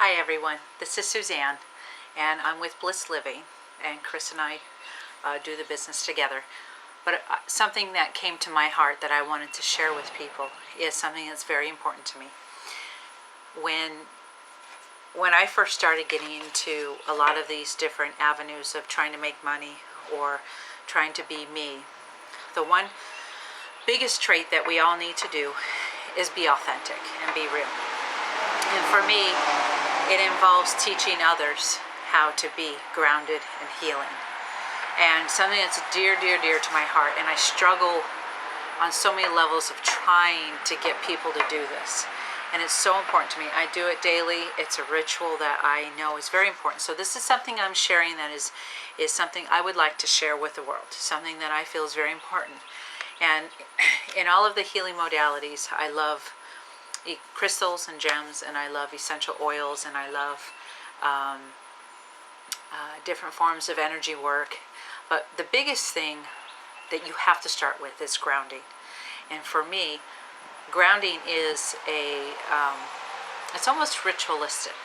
Hi everyone, this is Suzanne and I'm with Bliss Living, and Chris and I do the business together. But something that came to my heart that I wanted to share with people is something that's very important to me. When I first started getting into a lot of these different avenues of trying to make money or trying to be me, the one biggest trait that we all need to do is be authentic and be real. And for me, it involves teaching others how to be grounded and healing. And something that's dear, dear, dear to my heart. And I struggle on so many levels of trying to get people to do this. And it's so important to me. I do it daily. It's a ritual that I know is very important. So this is something I'm sharing that is something I would like to share with the world. Something that I feel is very important. And in all of the healing modalities, I love crystals and gems, and I love essential oils, and I love different forms of energy work. But the biggest thing that you have to start with is grounding. And for me, grounding is it's almost ritualistic.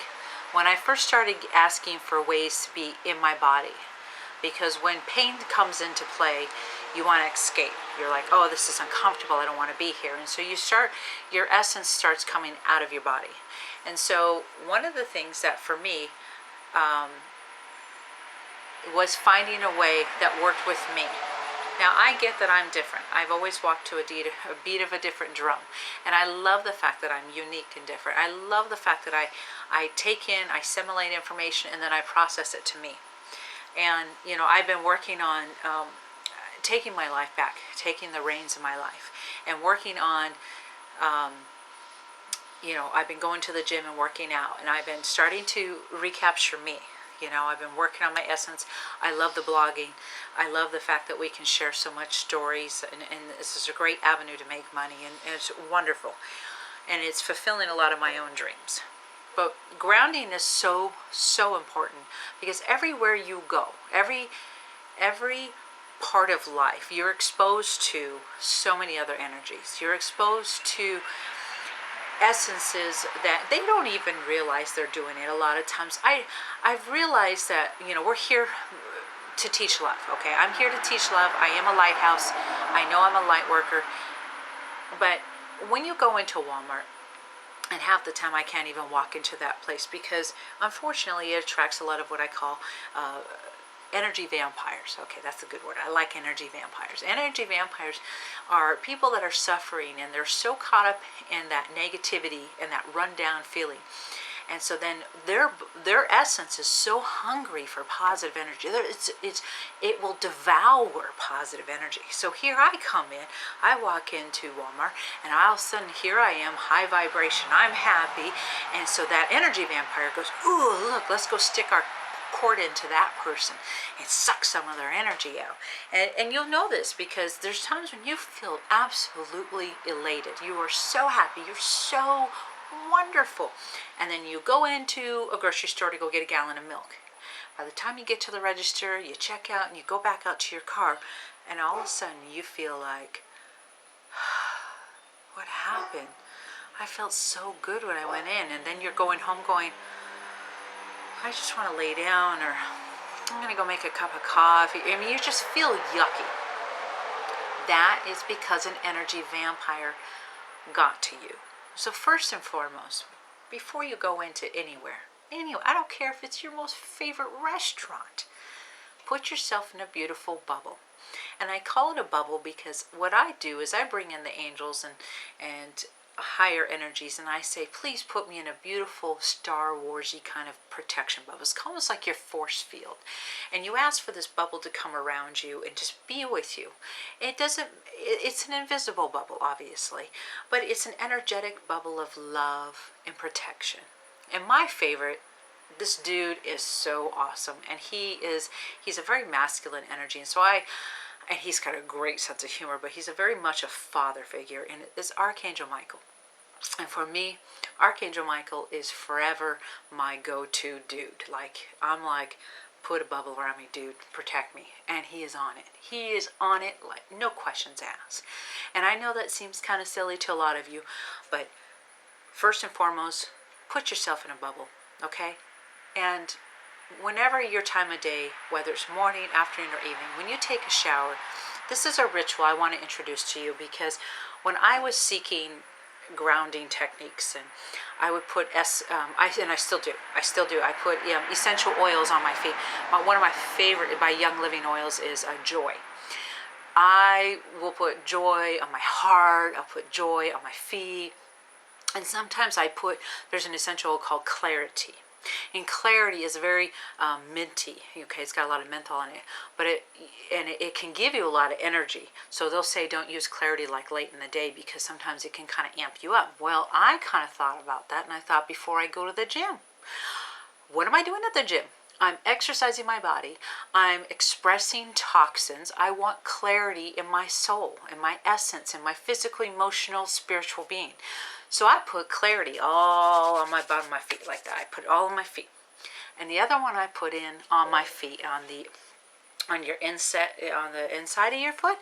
When I first started asking for ways to be in my body, because when pain comes into play, you want to escape. You're like, oh, this is uncomfortable. I don't want to be here. And so your essence starts coming out of your body. And so one of the things that for me was finding a way that worked with me. Now, I get that I'm different. I've always walked to a beat of a different drum. And I love the fact that I'm unique and different. I love the fact that I take in, I assimilate information, and then I process it to me. And, I've been working on taking my life back, taking the reins of my life, and working on, I've been going to the gym and working out, and I've been starting to recapture me. I've been working on my essence. I love the blogging. I love the fact that we can share so much stories, and this is a great avenue to make money, and it's wonderful. And it's fulfilling a lot of my own dreams. But grounding is so, so important, because everywhere you go, every part of life, you're exposed to so many other energies. You're exposed to essences that they don't even realize they're doing it a lot of times. I've realized that, we're here to teach love, okay? I'm here to teach love. I am a lighthouse. I know I'm a light worker. But when you go into Walmart, and half the time I can't even walk into that place because, unfortunately, it attracts a lot of what I call energy vampires. Okay, that's a good word. I like energy vampires. Energy vampires are people that are suffering, and they're so caught up in that negativity and that rundown feeling. And so then their essence is so hungry for positive energy. It will devour positive energy. So here I come in, I walk into Walmart, and all of a sudden here I am, high vibration, I'm happy. And so that energy vampire goes, ooh, look, let's go stick our cord into that person and suck some of their energy out. And you'll know this because there's times when you feel absolutely elated. You are so happy. You're so wonderful. And then you go into a grocery store to go get a gallon of milk. By the time you get to the register, you check out and you go back out to your car, and all of a sudden you feel like, what happened? I felt so good when I went in. And then you're going home going, I just want to lay down, or I'm going to go make a cup of coffee. I mean, you just feel yucky. That is because an energy vampire got to you. So first and foremost, before you go into anywhere, I don't care if it's your most favorite restaurant, put yourself in a beautiful bubble. And I call it a bubble because what I do is I bring in the angels and higher energies, and I say, please put me in a beautiful Star Warsy kind of protection bubble. It's almost like your force field, and you ask for this bubble to come around you and just be with you. It's an invisible bubble, obviously, but it's an energetic bubble of love and protection. And my favorite, this dude is so awesome, and he's a very masculine energy, and he's got a great sense of humor, but he's very much a father figure, and it's Archangel Michael. And for me, Archangel Michael is forever my go-to dude. I'm like, put a bubble around me, dude, protect me. And he is on it. He is on it, like no questions asked. And I know that seems kind of silly to a lot of you, but first and foremost, put yourself in a bubble. okay? And whenever your time of day, whether it's morning, afternoon, or evening, when you take a shower, this is a ritual I want to introduce to you, because when I was seeking grounding techniques, and I would put I still do. I put essential oils on my feet. One of my favorite by Young Living oils is Joy. I will put joy on my heart. I'll put joy on my feet. And sometimes there's an essential oil called Clarity. And Clarity is very minty. Okay, it's got a lot of menthol in it, but it can give you a lot of energy. So they'll say don't use Clarity like late in the day, because sometimes it can kind of amp you up. Well, I kind of thought about that, and I thought, before I go to the gym, what am I doing at the gym? I'm exercising my body. I'm expressing toxins. I want clarity in my soul, in my essence, in my physical, emotional, spiritual being. So I put Clarity all on my bottom of my feet like that. I put it all on my feet. And the other one I put in on my feet, on the inside of your foot.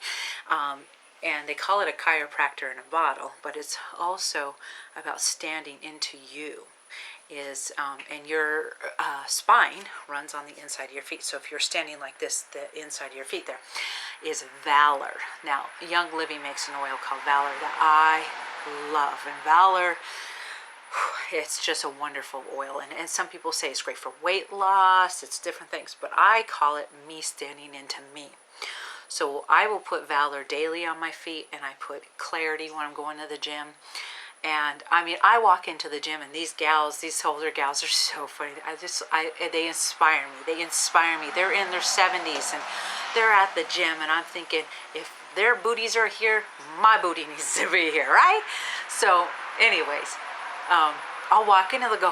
And they call it a chiropractor in a bottle, but it's also about standing into you. And your spine runs on the inside of your feet. So if you're standing like this, the inside of your feet there is Valor. Now, Young Living makes an oil called Valor that I love. And Valor, it's just a wonderful oil. And some people say it's great for weight loss. It's different things. But I call it me standing into me. So I will put Valor daily on my feet, and I put Clarity when I'm going to the gym. And I mean, I walk into the gym, and these older gals are so funny. They inspire me. They're in their 70s, and they're at the gym, and I'm thinking, if their booties are here, my booty needs to be here, right? So anyways, I'll walk in, and they'll go,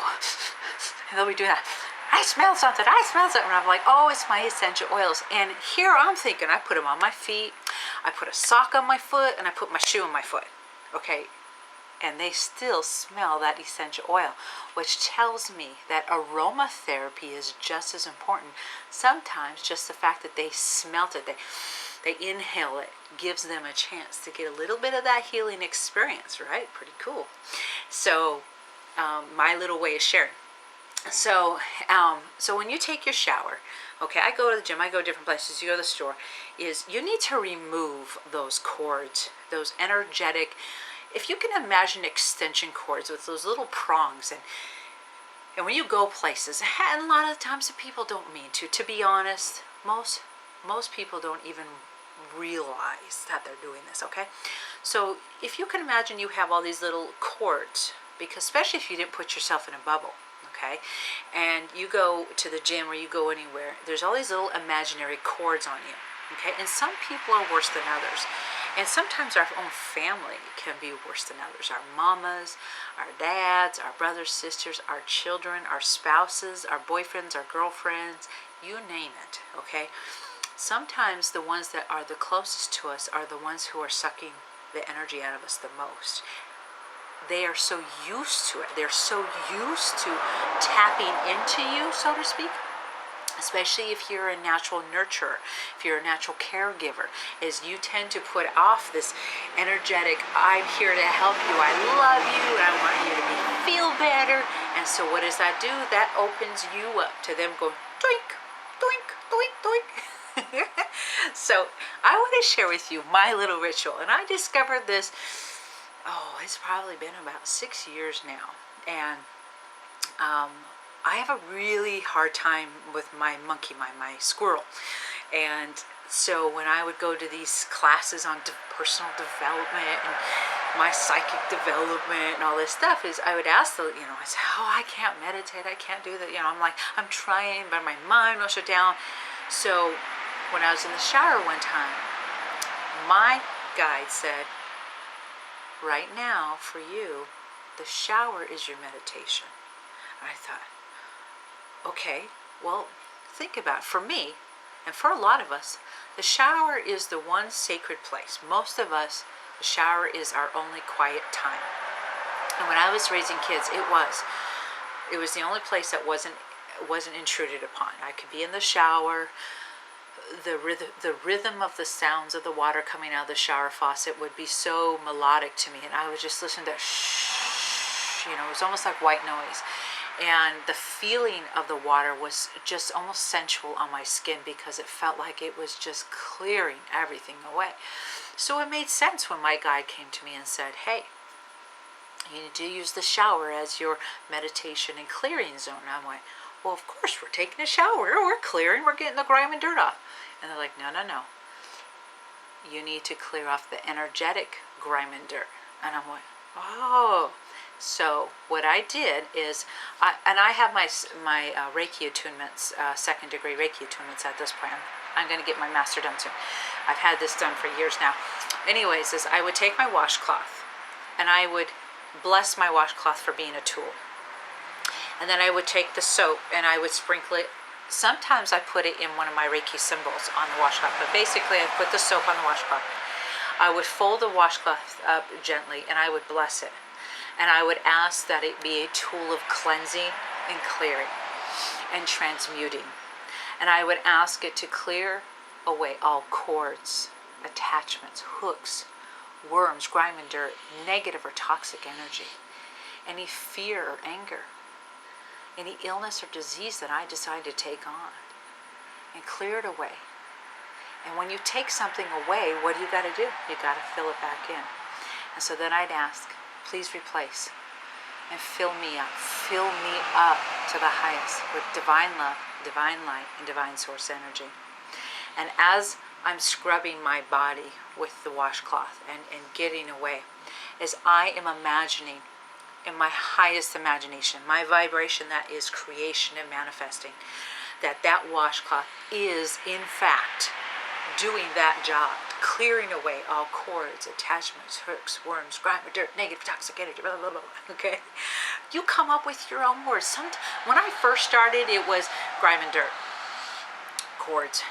and they'll be doing that. I smell something. And I'm like, oh, it's my essential oils. And here I'm thinking, I put them on my feet, I put a sock on my foot, and I put my shoe on my foot. Okay. And they still smell that essential oil, which tells me that aromatherapy is just as important. Sometimes just the fact that they smelt it, they inhale it, gives them a chance to get a little bit of that healing experience, right? Pretty cool. So my little way of sharing. So when you take your shower, okay, I go to the gym, I go to different places, you go to the store, is you need to remove those cords, those energetic, if you can imagine extension cords with those little prongs, and when you go places, and a lot of times the people don't mean to be honest, most people don't even realize that they're doing this, okay? So if you can imagine, you have all these little cords, because especially if you didn't put yourself in a bubble, okay, and you go to the gym or you go anywhere, there's all these little imaginary cords on you, okay? And some people are worse than others. And sometimes our own family can be worse than others. Our mamas, our dads, our brothers, sisters, our children, our spouses, our boyfriends, our girlfriends, you name it, okay? Sometimes the ones that are the closest to us are the ones who are sucking the energy out of us the most. They are so used to it. They're so used to tapping into you, so to speak. Especially if you're a natural nurturer, if you're a natural caregiver, is you tend to put off this energetic, I'm here to help you, I love you, and I want you to feel better. And so what does that do? That opens you up to them going, doink, doink, doink, doink. So I want to share with you my little ritual. And I discovered this, it's probably been about 6 years now. And I have a really hard time with my monkey mind, my squirrel. And so when I would go to these classes on personal development and my psychic development and all this stuff, is I would ask I say, I can't meditate, I can't do that. I'm like, I'm trying, but my mind will shut down. So when I was in the shower one time, my guide said, right now for you, the shower is your meditation. And I thought, okay, well, think about it. For me, and for a lot of us, the shower is the one sacred place. Most of us, the shower is our only quiet time. And when I was raising kids, it was the only place that wasn't intruded upon. I could be in the shower. The rhythm of the sounds of the water coming out of the shower faucet would be so melodic to me, and I would just listen to shh. It was almost like white noise. And the feeling of the water was just almost sensual on my skin because it felt like it was just clearing everything away. So it made sense when my guide came to me and said, hey, you need to use the shower as your meditation and clearing zone. And I'm like, well, of course, we're taking a shower. We're clearing. We're getting the grime and dirt off. And they're like, no, no, no. You need to clear off the energetic grime and dirt. And I'm like, oh. So what I did is, I have my Reiki attunements, second degree Reiki attunements at this point. I'm going to get my master done soon. I've had this done for years now. Anyways, is I would take my washcloth and I would bless my washcloth for being a tool. And then I would take the soap and I would sprinkle it. Sometimes I put it in one of my Reiki symbols on the washcloth, but basically I put the soap on the washcloth. I would fold the washcloth up gently and I would bless it. And I would ask that it be a tool of cleansing and clearing and transmuting. And I would ask it to clear away all cords, attachments, hooks, worms, grime and dirt, negative or toxic energy, any fear or anger, any illness or disease that I decide to take on, and clear it away. And when you take something away, what do you got to do? You got to fill it back in. And so then I'd ask, please replace and fill me up to the highest with divine love, divine light, and divine source energy. And as I'm scrubbing my body with the washcloth and getting away, as I am imagining in my highest imagination, my vibration that is creation and manifesting, that washcloth is in fact doing that job, clearing away all cords, attachments, hooks, worms, grime, dirt, negative, toxic energy, blah, blah, blah, blah. Okay? You come up with your own words. When I first started, it was grime and dirt, cords.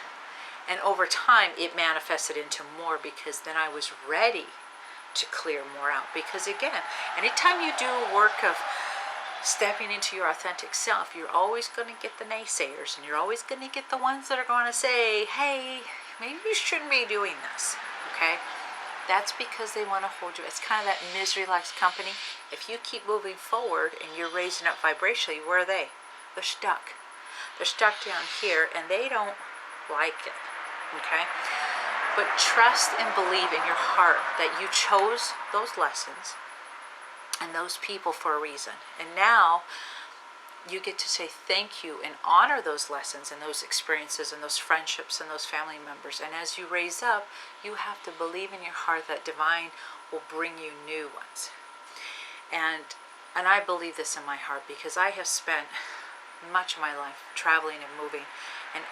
And over time, it manifested into more because then I was ready to clear more out. Because again, anytime you do work of stepping into your authentic self, you're always going to get the naysayers, and you're always going to get the ones that are going to say, hey, maybe you shouldn't be doing this, okay? That's because they want to hold you. It's kind of that misery likes company. If you keep moving forward and you're raising up vibrationally, where are they? They're stuck. They're stuck down here, and they don't like it, okay? But trust and believe in your heart that you chose those lessons and those people for a reason. And now you get to say thank you and honor those lessons and those experiences and those friendships and those family members. And as you raise up, you have to believe in your heart that divine will bring you new ones. And I believe this in my heart because I have spent much of my life traveling and moving, and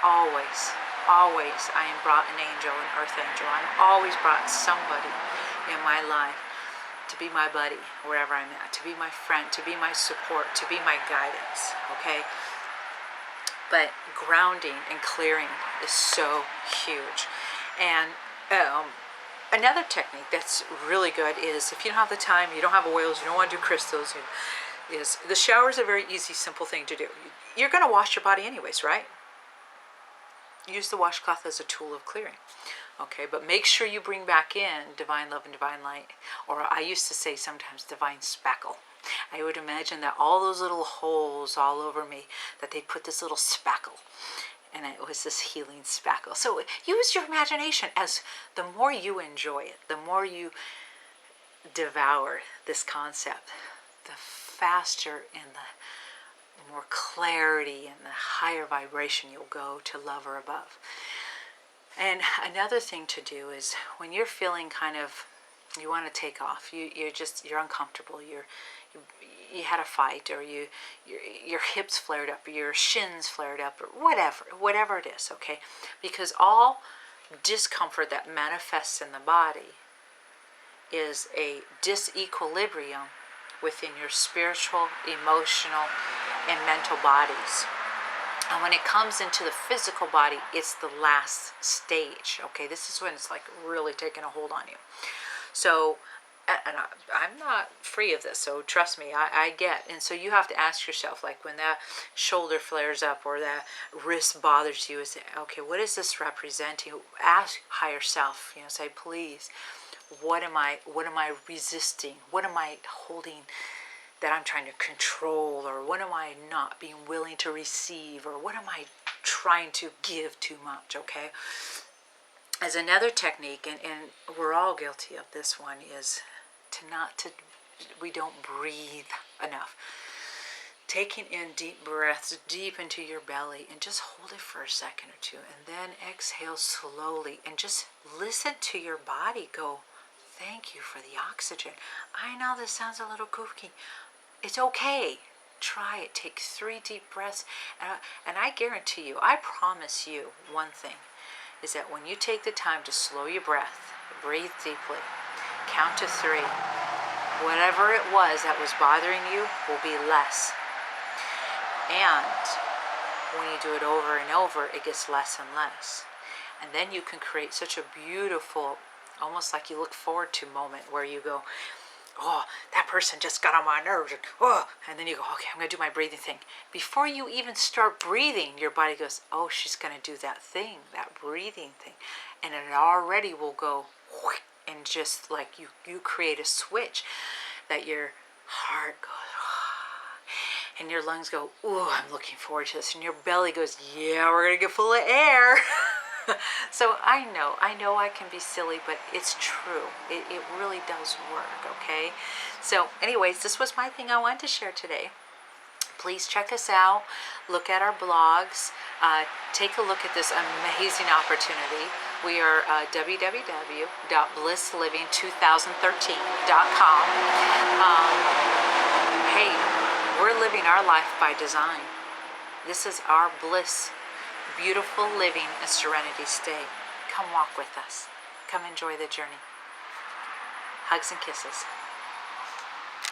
always I am brought an angel, an earth angel. I'm always brought somebody in my life to be my buddy wherever I'm at, to be my friend, to be my support, to be my guidance, okay? But grounding and clearing is so huge. And another technique that's really good is if you don't have the time, you don't have oils, you don't want to do crystals, is the shower is a very easy, simple thing to do. You're going to wash your body anyways, right? Use the washcloth as a tool of clearing. Okay, but make sure you bring back in divine love and divine light. Or I used to say sometimes divine spackle. I would imagine that all those little holes all over me, that they put this little spackle. And it was this healing spackle. So use your imagination. As the more you enjoy it, the more you devour this concept, the faster and the more clarity and the higher vibration you'll go to love or above. And another thing to do is when you're feeling kind of, you want to take off, you're uncomfortable, you had a fight, or your hips flared up, or your shins flared up, or whatever it is, okay? Because all discomfort that manifests in the body is a disequilibrium within your spiritual, emotional, and mental bodies. And when it comes into the physical body, it's the last stage, okay? This is when it's like really taking a hold on you. So, and I'm not free of this, so trust me, I get. And so you have to ask yourself, like when that shoulder flares up or that wrist bothers you, is okay, what is this representing? Ask higher self, say, please, what am I resisting? What am I holding that I'm trying to control, or what am I not being willing to receive, or what am I trying to give too much, okay? As another technique, and we're all guilty of this one, is we don't breathe enough. Taking in deep breaths deep into your belly and just hold it for a second or two, and then exhale slowly and just listen to your body go, thank you for the oxygen. I know this sounds a little kooky. It's okay. Try it. Take 3 deep breaths. And I guarantee you, I promise you one thing, is that when you take the time to slow your breath, breathe deeply, count to 3, whatever it was that was bothering you will be less. And when you do it over and over, it gets less and less. And then you can create such a beautiful, almost like you look forward to moment where you go, oh, that person just got on my nerves. And then you go, okay, I'm going to do my breathing thing. Before you even start breathing, your body goes, oh, she's going to do that thing, that breathing thing. And it already will go, and just like you create a switch that your heart goes, and your lungs go, ooh, I'm looking forward to this. And your belly goes, yeah, we're going to get full of air. So I know I can be silly, but it's true. It really does work, okay? So anyways, this was my thing I wanted to share today. Please check us out. Look at our blogs. Take a look at this amazing opportunity. We are www.blissliving2013.com. Hey, we're living our life by design. This is our bliss. Beautiful living and serenity stay. Come walk with us. Come enjoy the journey. Hugs and kisses.